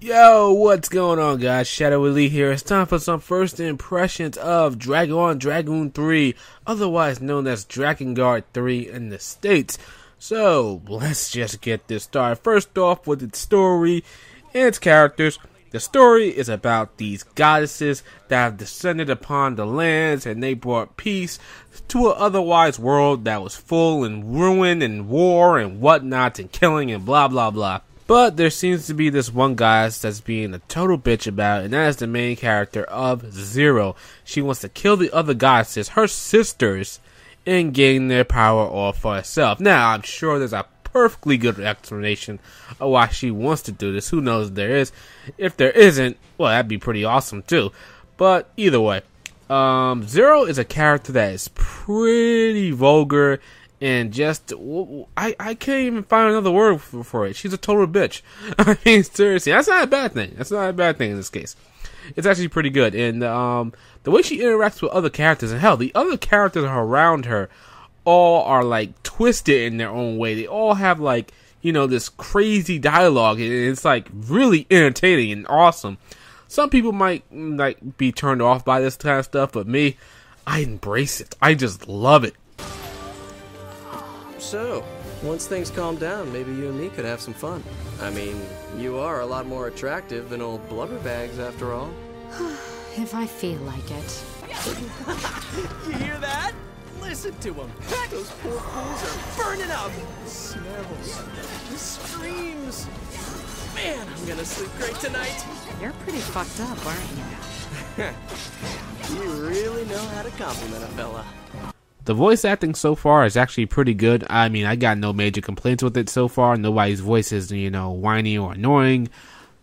Yo, what's going on, guys? Shadow Elite here. It's time for some first impressions of Dragoon 3, otherwise known as Drakengard 3 in the States. So, let's just get this started. First off with its story and its characters. The story is about these goddesses that have descended upon the lands, and they brought peace to an otherwise world that was full in ruin and war and whatnot and killing and blah blah blah. But there seems to be this one goddess that's being a total bitch about it, and that is the main character of Zero. She wants to kill the other goddesses, her sisters, and gain their power all for herself. Now, I'm sure there's a perfectly good explanation of why she wants to do this. Who knows if there is. If there isn't, well, that'd be pretty awesome too. But either way, Zero is a character that is pretty vulgar. And just, I can't even find another word for it. She's a total bitch. I mean, seriously, that's not a bad thing. That's not a bad thing in this case. It's actually pretty good. And the way she interacts with other characters, and hell, the other characters around her all are like twisted in their own way. They all have like, you know, this crazy dialogue. And it's like really entertaining and awesome. Some people might like be turned off by this kind of stuff, but me, I embrace it. I just love it. So, once things calm down, maybe you and me could have some fun. I mean, you are a lot more attractive than old blubberbags after all. If I feel like it. You hear that? Listen to them. Those poor fools are burning up. The smells, the screams. Man, I'm gonna sleep great tonight. You're pretty fucked up, aren't you? You really know how to compliment a fella. The voice acting so far is actually pretty good. I mean, I got no major complaints with it so far. Nobody's voice is, you know, whiny or annoying.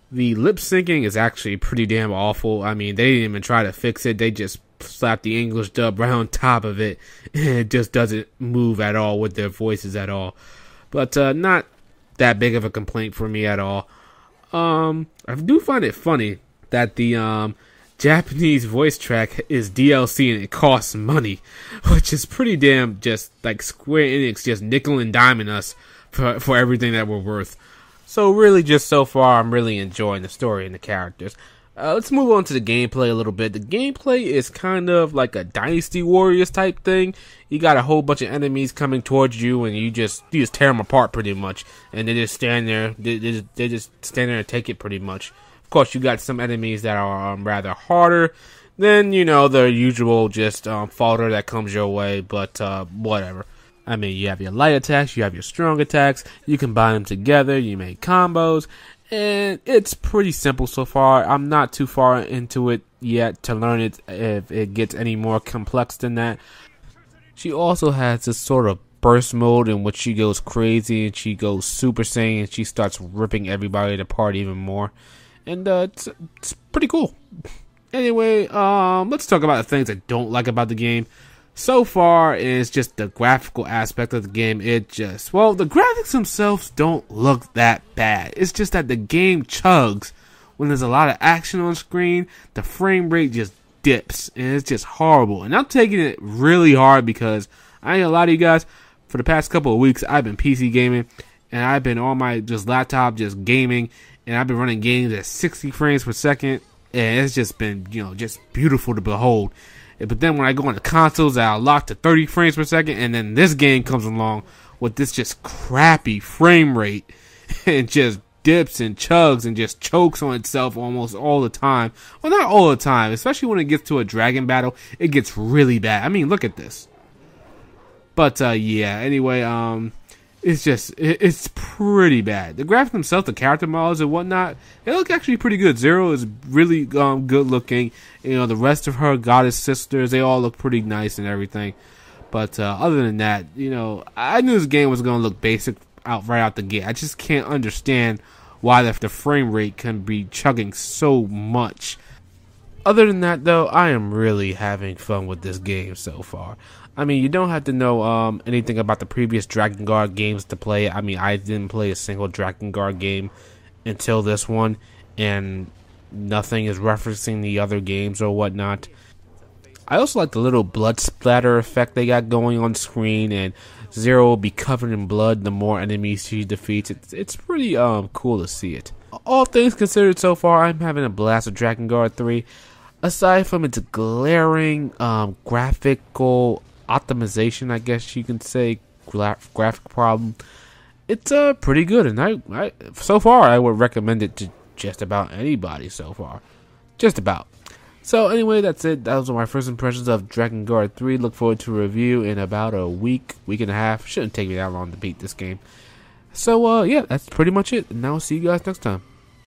The lip syncing is actually pretty damn awful. I mean, they didn't even try to fix it. They just slapped the English dub right on top of it. And it just doesn't move at all with their voices at all. But not that big of a complaint for me at all. I do find it funny that the Japanese voice track is DLC and it costs money, which is pretty damn just like Square Enix just nickel and diming us for everything that we're worth. So really just so far I'm really enjoying the story and the characters. Let's move on to the gameplay a little bit. The gameplay is kind of like a Dynasty Warriors type thing. You got a whole bunch of enemies coming towards you and you just tear them apart pretty much. And they just stand there, they just stand there and take it pretty much. Of course, you got some enemies that are rather harder than, you know, the usual just fodder that comes your way, but whatever. I mean, you have your light attacks, you have your strong attacks, you combine them together, you make combos, and it's pretty simple so far. I'm not too far into it yet to learn it if it gets any more complex than that. She also has this sort of burst mode in which she goes crazy and she goes Super Saiyan and she starts ripping everybody apart even more. And it's pretty cool. Anyway, let's talk about the things I don't like about the game. So far, it's just the graphical aspect of the game. Well, the graphics themselves don't look that bad. It's just that the game chugs when there's a lot of action on screen. The frame rate just dips, and it's just horrible. And I'm taking it really hard because I ain't gonna lie to you guys. For the past couple of weeks, I've been PC gaming, and I've been on my laptop just gaming. And I've been running games at 60 frames per second, and it's just been, you know, just beautiful to behold. But then when I go on the consoles, I'll lock to 30 frames per second, and then this game comes along with this just crappy frame rate, and just dips and chugs and just chokes on itself almost all the time. Well, not all the time, especially when it gets to a dragon battle, it gets really bad. I mean, look at this. But yeah, anyway, it's pretty bad. The graphics themselves, the character models and whatnot, they look actually pretty good. Zero is really good looking. You know, the rest of her goddess sisters, they all look pretty nice and everything. But other than that, you know, I knew this game was going to look basic right out the gate. I just can't understand why the frame rate can be chugging so much. Other than that, though, I am really having fun with this game so far. I mean, you don't have to know anything about the previous Drakengard games to play it. I mean, I didn't play a single Drakengard game until this one, and nothing is referencing the other games or whatnot. I also like the little blood splatter effect they got going on screen, and Zero will be covered in blood the more enemies she defeats. It's pretty cool to see it. all things considered so far, I'm having a blast with Drakengard 3. Aside from its glaring graphical optimization, I guess you can say, graphic problem, it's pretty good, and I so far I would recommend it to just about anybody so far. Just about. So anyway, that's it. Those are my first impressions of Drakengard 3. Look forward to a review in about a week and a half. Shouldn't take me that long to beat this game. So yeah, that's pretty much it. And now I'll see you guys next time.